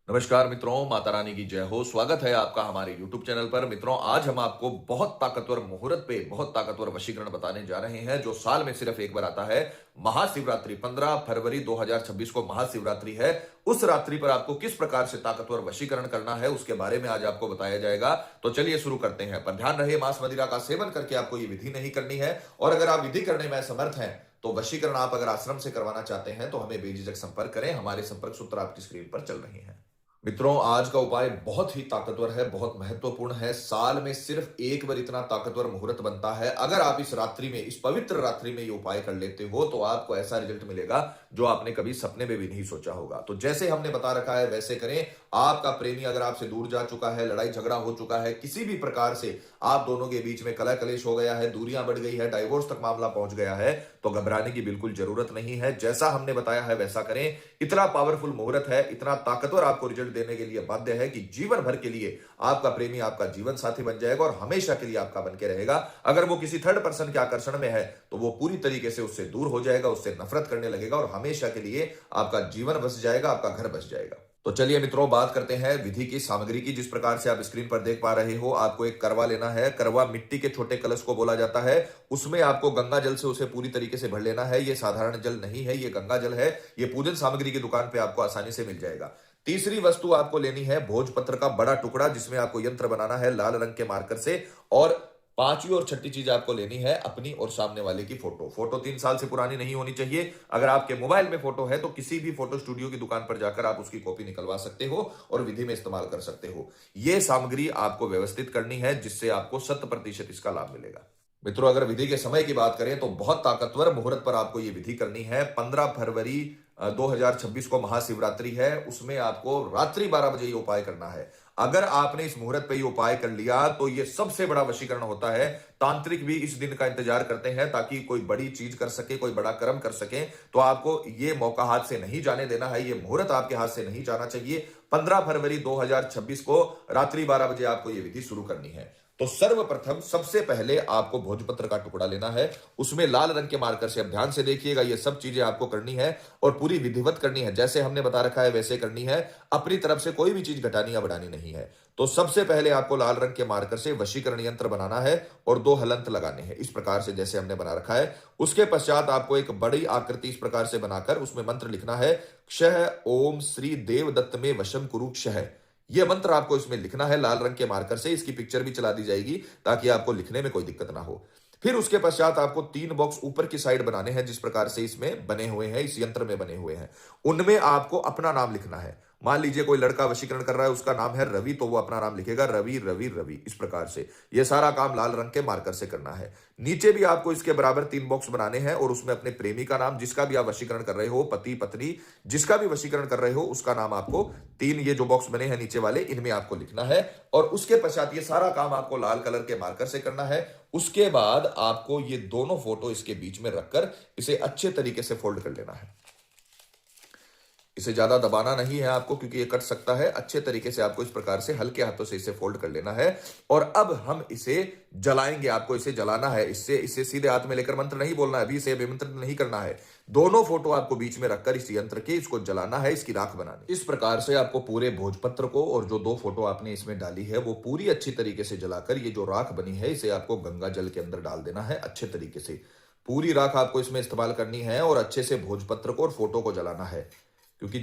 नमस्कार मित्रों, माता रानी की जय हो। स्वागत है आपका हमारे YouTube चैनल पर। मित्रों, आज हम आपको बहुत ताकतवर मुहूर्त पे बहुत ताकतवर वशीकरण बताने जा रहे हैं जो साल में सिर्फ एक बार आता है। महाशिवरात्रि 15 फरवरी 2026 को महाशिवरात्रि है। उस रात्रि पर आपको किस प्रकार से ताकतवर वशीकरण करना है उसके बारे में आज आपको बताया जाएगा। तो चलिए शुरू करते हैं। पर ध्यान रहे, मांस मदिरा का सेवन करके आपको ये विधि नहीं करनी है। और अगर आप विधि करने में असमर्थ हैं तो वशीकरण आप अगर आश्रम से करवाना चाहते हैं तो हमें बेझिझक संपर्क करें। हमारे संपर्क सूत्र आपकी स्क्रीन पर चल रहे हैं। मित्रों, आज का उपाय बहुत ही ताकतवर है, बहुत महत्वपूर्ण है। साल में सिर्फ एक बार इतना ताकतवर मुहूर्त बनता है। अगर आप इस रात्रि में, इस पवित्र रात्रि में ये उपाय कर लेते हो तो आपको ऐसा रिजल्ट मिलेगा जो आपने कभी सपने में भी नहीं सोचा होगा। तो जैसे हमने बता रखा है वैसे करें। आपका प्रेमी अगर आपसे दूर जा चुका है, लड़ाई झगड़ा हो चुका है, किसी भी प्रकार से आप दोनों के बीच में कलह कलेश हो गया है, दूरियां बढ़ गई है, डाइवोर्स तक मामला पहुंच गया है, तो घबराने की बिल्कुल जरूरत नहीं है। जैसा हमने बताया है वैसा करें। इतना पावरफुल मुहूर्त है, इतना ताकतवर आपको रिजल्ट देने के लिए बाध्य है कि जीवन भर के लिए आपका प्रेमी आपका जीवन साथी बन जाएगा और हमेशा के लिए आपका बन के रहेगा। अगर वो किसी थर्ड पर्सन के आकर्षण में है तो वो पूरी तरीके से उससे दूर हो जाएगा, उससे नफरत करने लगेगा और हमेशा के लिए आपका जीवन बस जाएगा, आपका घर बस जाएगा। तो चलिए मित्रों, बात करते हैं विधि की सामग्री की। जिस प्रकार से आप स्क्रीन पर देख पा रहे हो, आपको एक करवा लेना है। करवा मिट्टी के छोटे कलश को बोला जाता है। उसमें आपको गंगा जल से उसे पूरी तरीके से भर लेना है। ये साधारण जल नहीं है, ये गंगा जल है। ये पूजन सामग्री की दुकान पे आपको आसानी से मिल जाएगा। तीसरी वस्तु आपको लेनी है भोजपत्र का बड़ा टुकड़ा, जिसमें आपको यंत्र बनाना है लाल रंग के मार्कर से। और पांचवी और छठी चीज आपको लेनी है अपनी और सामने वाले की फोटो। फोटो 3 साल से पुरानी नहीं होनी चाहिए। अगर आपके मोबाइल में फोटो है तो किसी भी फोटो स्टूडियो की दुकान पर जाकर आप उसकी कॉपी निकलवा सकते हो और विधि में इस्तेमाल कर सकते हो। यह सामग्री आपको व्यवस्थित करनी है जिससे आपको 100% इसका लाभ मिलेगा। मित्रों, अगर विधि के समय की बात करें तो बहुत ताकतवर मुहूर्त पर आपको यह विधि करनी है। 15 फरवरी 2026 को महाशिवरात्रि है। उसमें आपको रात्रि 12 बजे ये उपाय करना है। अगर आपने इस मुहूर्त पे ये उपाय कर लिया तो ये सबसे बड़ा वशीकरण होता है। तांत्रिक भी इस दिन का इंतजार करते हैं ताकि कोई बड़ी चीज कर सके, कोई बड़ा कर्म कर सके। तो आपको ये मौका हाथ से नहीं जाने देना है, ये मुहूर्त आपके हाथ से नहीं जाना चाहिए। 15 फरवरी 2026 को रात्रि 12 बजे आपको ये विधि शुरू करनी है। तो सर्वप्रथम सबसे पहले आपको भोजपत्र का टुकड़ा लेना है। उसमें लाल रंग के मार्कर से, अब ध्यान से देखिएगा, ये सब चीजें आपको करनी है और पूरी विधिवत करनी है। जैसे हमने बता रखा है वैसे करनी है। अपनी तरफ से कोई भी चीज घटानी या बढ़ानी नहीं है। तो सबसे पहले आपको लाल रंग के मार्कर से वशीकरण यंत्र बनाना है और 2 हलंत लगाने हैं इस प्रकार से जैसे हमने बना रखा है। उसके पश्चात आपको एक बड़ी आकृति इस प्रकार से बनाकर उसमें मंत्र लिखना है। क्षः ओम श्री देवदत्त में वशम कुरु क्षः। यह मंत्र आपको इसमें लिखना है लाल रंग के मार्कर से। इसकी पिक्चर भी चला दी जाएगी ताकि आपको लिखने में कोई दिक्कत ना हो। फिर उसके पश्चात आपको 3 बॉक्स ऊपर की साइड बनाने हैं जिस प्रकार से इसमें बने हुए हैं, इस यंत्र में बने हुए हैं। उनमें आपको अपना नाम लिखना है। मान लीजिए कोई लड़का वशीकरण कर रहा है, उसका नाम है रवि, तो वो अपना नाम लिखेगा रवि रवि रवि। इस प्रकार से यह सारा काम लाल रंग के मार्कर से करना है। नीचे भी आपको इसके बराबर 3 बॉक्स बनाने हैं और उसमें अपने प्रेमी का नाम, जिसका भी आप वशीकरण कर रहे हो, पति पत्नी जिसका भी वशीकरण कर रहे हो, उसका नाम आपको 3 ये जो बॉक्स बने हैं नीचे वाले, इनमें आपको लिखना है। और उसके पश्चात ये सारा काम आपको लाल कलर के मार्कर से करना है। उसके बाद आपको ये दोनों फोटो इसके बीच में रखकर इसे अच्छे तरीके से फोल्ड कर लेना है। इसे ज्यादा दबाना नहीं है आपको क्योंकि ये कट सकता है। अच्छे तरीके से आपको इस प्रकार से हल्के हाथों से इसे फोल्ड कर लेना है। और अब हम इसे जलाएंगे। आपको इसे जलाना है। इसे इसे सीधे हाथ में लेकर मंत्र नहीं बोलना है, अभी इसे अभिमंत्रित नहीं करना है। दोनों फोटो आपको बीच में रखकर इस यंत्र के इसको जलाना है, इसकी राख बनानी। इस प्रकार से आपको पूरे भोजपत्र को और जो 2 फोटो आपने इसमें डाली है वो पूरी अच्छी तरीके से जलाकर ये जो राख बनी है इसे आपको गंगा जल के अंदर डाल देना है। अच्छे तरीके से पूरी राख आपको इसमें इस्तेमाल करनी है और अच्छे से भोजपत्र को और फोटो को जलाना है क्योंकि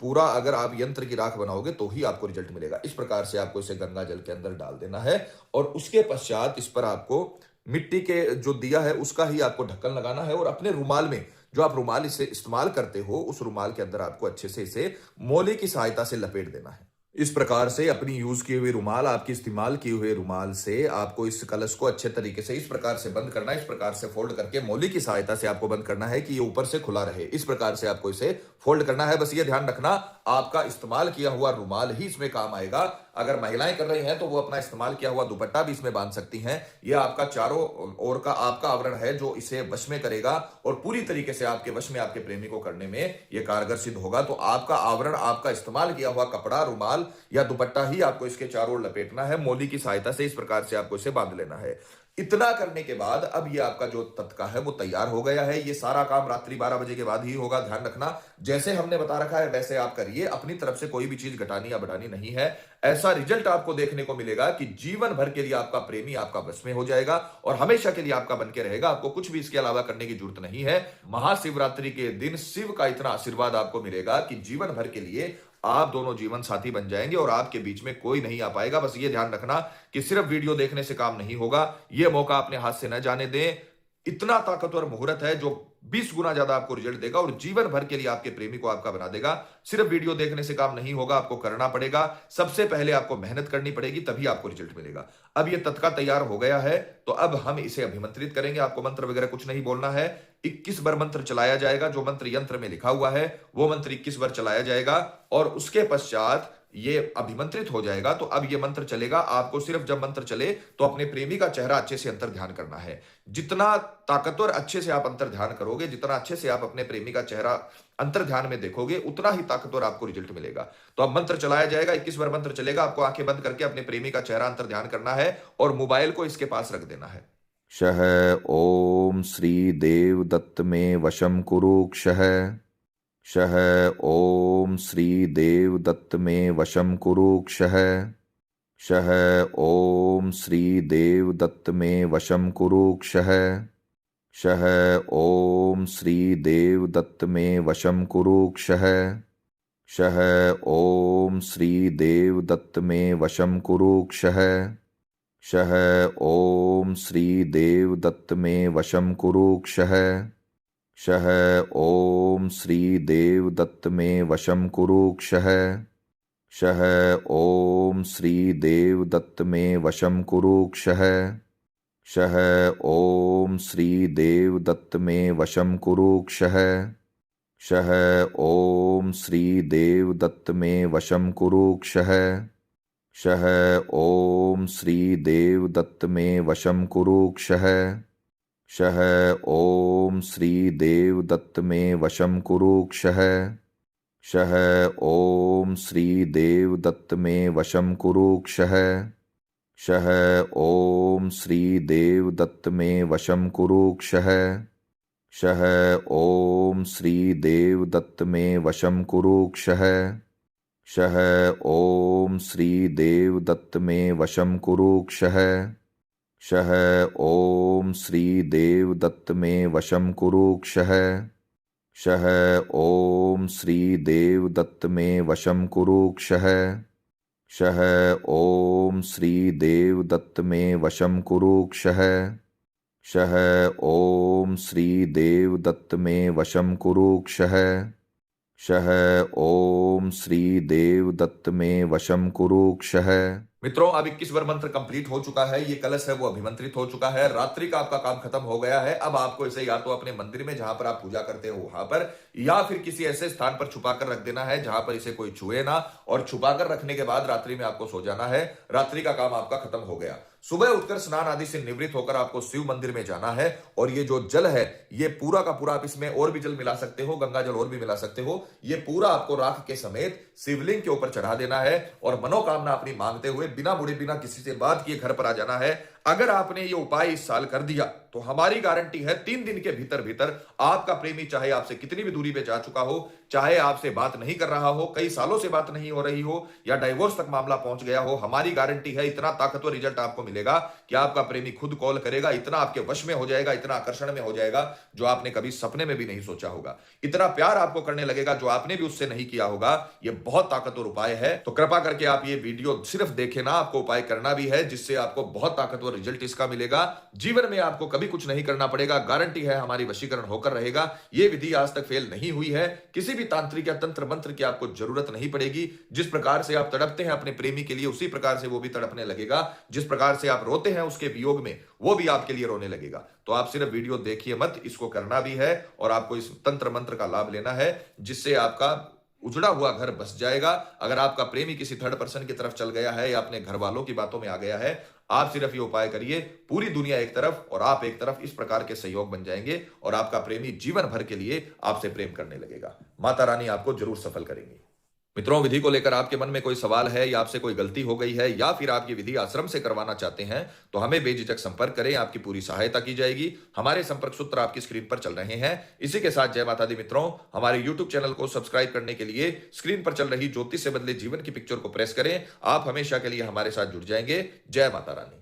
पूरा अगर आप यंत्र की राख बनाओगे तो ही आपको रिजल्ट मिलेगा। इस प्रकार से आपको इसे गंगा जल के अंदर डाल देना है और उसके पश्चात इस पर आपको मिट्टी के जो दिया है उसका ही आपको ढक्कन लगाना है और अपने रुमाल में, जो आप रुमाल इसे इस्तेमाल करते हो, उस रुमाल के अंदर आपको अच्छे से इसे मोले की सहायता से लपेट देना है। इस प्रकार से अपनी यूज किए हुए रुमाल, आपकी इस्तेमाल किए हुए रुमाल से आपको इस कलश को अच्छे तरीके से इस प्रकार से बंद करना है। इस प्रकार से फोल्ड करके मोली की सहायता से आपको बंद करना है कि ये ऊपर से खुला रहे। इस प्रकार से आपको इसे फोल्ड करना है। बस ये ध्यान रखना, आपका इस्तेमाल किया हुआ रुमाल ही इसमें काम आएगा। अगर महिलाएं कर रही हैं तो वो अपना इस्तेमाल किया हुआ दुपट्टा भी इसमें बांध सकती हैं। यह आपका चारों ओर का आपका आवरण है जो इसे वश में करेगा और पूरी तरीके से आपके वश में आपके प्रेमी को करने में यह कारगर सिद्ध होगा। तो आपका आवरण, आपका इस्तेमाल किया हुआ कपड़ा, रुमाल या दुपट्टा ही आपको इसके चारों ओर लपेटना है। मोली की सहायता से इस प्रकार से आपको इसे बांध लेना है। इतना करने के बाद अब ये आपका जो तत्का है वो तैयार हो गया है। ये सारा काम रात्रि 12 बजे के बाद ही होगा, ध्यान रखना। जैसे हमने बता रखा है वैसे आप करिए, अपनी तरफ से कोई भी चीज घटानी या बढ़ानी नहीं है। ऐसा रिजल्ट आपको देखने को मिलेगा कि जीवन भर के लिए आपका प्रेमी आपका बस में हो जाएगा और हमेशा के लिए आपका बन के रहेगा। आपको कुछ भी इसके अलावा करने की जरूरत नहीं है। महाशिवरात्रि के दिन शिव का इतना आशीर्वाद आपको मिलेगा कि जीवन भर के लिए आप दोनों जीवन साथी बन जाएंगे और आपके बीच में कोई नहीं आ पाएगा। बस ये ध्यान रखना कि सिर्फ वीडियो देखने से काम नहीं होगा, ये मौका अपने हाथ से न जाने दें। इतना ताकतवर मुहूर्त है जो 20 गुना ज्यादा आपको रिजल्ट देगा और जीवन भर के लिए आपके प्रेमी को आपका बना देगा। सिर्फ वीडियो देखने से काम नहीं होगा, आपको करना पड़ेगा। सबसे पहले आपको मेहनत करनी पड़ेगी, तभी आपको रिजल्ट मिलेगा। अब ये तत्का तैयार हो गया है तो अब हम इसे अभिमंत्रित करेंगे। आपको मंत्र वगैरह कुछ नहीं बोलना है। 21 बार मंत्र चलाया जाएगा। जो मंत्र यंत्र में लिखा हुआ है वो मंत्र 21 बार चलाया जाएगा और उसके पश्चात ये अभिमंत्रित हो जाएगा। तो अब ये मंत्र चलेगा। आपको सिर्फ जब मंत्र चले तो अपने प्रेमी का चेहरा अच्छे से अंतर ध्यान करना है। जितना ताकतवर अच्छे से आप अंतर ध्यान करोगे, जितना अच्छे से आप अपने प्रेमी का चेहरा अंतर ध्यान में देखोगे, उतना ही ताकतवर आपको रिजल्ट मिलेगा। तो अब मंत्र चलाया जाएगा, 21 बार मंत्र चलेगा। आपको आंखें बंद करके अपने प्रेमी का चेहरा अंतर ध्यान करना है और मोबाइल को इसके पास रख देना है। क्षः ओम श्री देव दत्त में वशम कुरु क्षः। क्षः ओम श्री देव दत्त में वशम कुरु क्षः। क्षः ओम श्री देव दत्त में वशम कुरु क्षः। क्षः ओम श्री देव दत्त में वशम कुरु क्षः। क्षः ओम श्री देव दत्त में वशम कुरु क्षः। क्षः ओम श्री देव दत्त में वशम कुरु क्षः। क्षः ओम श्री देव दत्त में वशम कुरु क्षः। क्षः ओम श्री देव दत्त में वशम कुरु क्षः। क्षः ओम श्री देव दत्त में वशम कुरु क्षः। क्षः ओम श्री देव दत्त में वशम कुरु क्षः। क्षः ओम श्री देव दत्त में वशम कुरु क्षः। क्षः ओम श्री देव दत्त में वशम कुरु क्षः। क्षः ओम श्री देव दत्त में वशम कुरु क्षः। क्षः ओम श्री देव दत्त में वशम कुरु क्षः। क्षः ओम श्री देव दत्त में वशम कुरु क्षः। क्षः ओम श्री देव दत्त में वशम कुरु क्षः। क्षः ओम श्री देव दत्त में वशम कुरु क्षः। क्षः ओम श्री देव दत्त में वशम कुरु क्षः। क्षः ओम श्री देव दत्त में वशम कुरु क्षः। क्षः ओम श्री देव दत्त में वशम कुरु क्षः। क्षः ओम श्री देव दत्त में वशम कुरु क्षः। मित्रों, अब 21 बार मंत्र कंप्लीट हो चुका है। ये कलश है वो अभिमंत्रित हो चुका है। रात्रि का आपका काम खत्म हो गया है। अब आपको इसे या तो अपने मंदिर में जहां पर आप पूजा करते हो वहां पर, या फिर किसी ऐसे स्थान पर छुपा कर रख देना है जहां पर इसे कोई छुए ना, और छुपा कर रखने के बाद रात्रि में आपको सो जाना है। रात्रि का काम आपका खत्म हो गया। सुबह उठकर स्नान आदि से निवृत्त होकर आपको शिव मंदिर में जाना है और ये जो जल है ये पूरा का पूरा, आप इसमें और भी जल मिला सकते हो, गंगा जल और भी मिला सकते हो, ये पूरा आपको राख के समेत शिवलिंग के ऊपर चढ़ा देना है और मनोकामना अपनी मांगते हुए बिना मुड़े बिना किसी से बात किए घर पर आ जाना है। अगर आपने ये उपाय इस साल कर दिया तो हमारी गारंटी है 3 दिन के भीतर भीतर आपका प्रेमी, चाहे आपसे कितनी भी दूरी पे जा चुका हो, चाहे आपसे बात नहीं कर रहा हो, कई सालों से बात नहीं हो रही हो, या डाइवोर्स तक मामला पहुंच गया हो, हमारी गारंटी है इतना ताकतवर रिजल्ट आपको मिलेगा कि आपका प्रेमी खुद कॉल करेगा, इतना आपके वश में हो जाएगा, इतना आकर्षण में हो जाएगा जो आपने कभी सपने में भी नहीं सोचा होगा। इतना प्यार आपको करने लगेगा जो आपने भी उससे नहीं किया होगा। यह बहुत ताकतवर उपाय है। तो कृपा करके आप ये वीडियो सिर्फ देखें ना, आपको उपाय करना भी है जिससे आपको बहुत ताकतवर रिजल्ट इसका मिलेगा। जीवन में आपको कभी कुछ नहीं करना पड़ेगा। गारंटी है हमारी वशीकरण होकर रहेगा। यह विधि आज तक फेल नहीं हुई है। किसी भी तांत्रिक या तंत्र मंत्र की आपको जरूरत नहीं पड़ेगी। जिस प्रकार से आप तड़पते हैं अपने प्रेमी के लिए, उसी प्रकार से वो भी तड़पने लगेगा। जिस प्रकार से आप रोते हैं उसके वियोग में, वो भी आपके लिए रोने लगेगा। तो आप सिर्फ वीडियो देखिए मत, इसको करना भी है और आपको इस तंत्र मंत्र का लाभ लेना है जिससे आपका उजड़ा हुआ घर बस जाएगा। अगर आपका प्रेमी किसी थर्ड पर्सन की तरफ चल गया है या अपने घर वालों की बातों में आ गया है, आप सिर्फ ये उपाय करिए, पूरी दुनिया एक तरफ और आप एक तरफ, इस प्रकार के सहयोग बन जाएंगे और आपका प्रेमी जीवन भर के लिए आपसे प्रेम करने लगेगा। माता रानी आपको जरूर सफल करेंगी। मित्रों, विधि को लेकर आपके मन में कोई सवाल है या आपसे कोई गलती हो गई है या फिर आप ये विधि आश्रम से करवाना चाहते हैं तो हमें बेझिझक संपर्क करें, आपकी पूरी सहायता की जाएगी। हमारे संपर्क सूत्र आपकी स्क्रीन पर चल रहे हैं। इसी के साथ जय माता दी मित्रों, हमारे YouTube चैनल को सब्सक्राइब करने के लिए स्क्रीन पर चल रही ज्योतिष से बदले जीवन की पिक्चर को प्रेस करें। आप हमेशा के लिए हमारे साथ जुड़ जाएंगे। जय माता रानी।